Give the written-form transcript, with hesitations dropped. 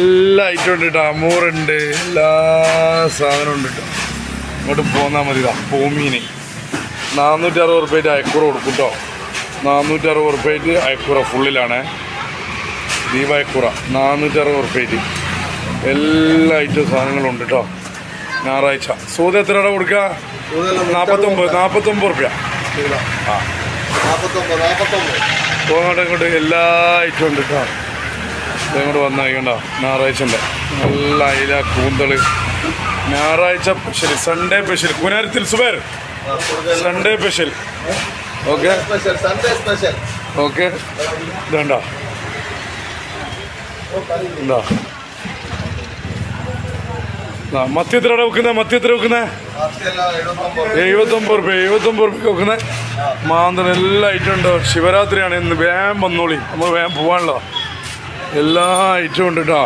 എല്ലാ ഐറ്റം ഉണ്ട് കേട്ടോ. അമൂറുണ്ട്, എല്ലാ സാധനവും ഉണ്ട് കേട്ടോ. ഇങ്ങോട്ട് പോന്നാൽ മതി. പൂമീന് 460 റുപ്യായിട്ട് അയക്കൂറ കൊടുക്കും കേട്ടോ. 460 റുപ്യായിട്ട് അയക്കൂറ ഫുള്ളിലാണ്. ദീപ അയക്കൂറ 460 റുപ്യായിട്ട് എല്ലാ ഐറ്റം സാധനങ്ങളും ഉണ്ട് കേട്ടോ. ഞായറാഴ്ച സൂത് എത്ര രൂപ കൊടുക്കുക? 49 റുപ്യ. ആ, ഇങ്ങോട്ട് എല്ലാ ഐറ്റം ഉണ്ട് കേട്ടോ. ഇതങ്ങോട്ട് വന്നായിക്കണ്ടോ. ഞായറാഴ്ച ഉണ്ട് നല്ല അയില, കൂന്തള്. ഞായറാഴ്ച സ്പെഷ്യൽ, സൺഡേ സ്പെഷ്യൽ. കുനാരത്തിൽ Zubair Sunday special. Okay okay. ഇതുണ്ടോ ഉണ്ടോ? മത്തി എത്ര വെക്കുന്നത്? മത്തി എത്ര വെക്കുന്നത്? 79 റുപ്യ. 79 റുപ്യ വെക്കുന്നത്. മാന്തൻ എല്ലാ ഐറ്റം ഉണ്ടോ. ശിവരാത്രിയാണ് ഇന്ന്. വേഗം വന്നോളി, നമ്മൾ വേഗം പോവാണല്ലോ. എല്ലാ ഐറ്റവും ഉണ്ട് കേട്ടോ.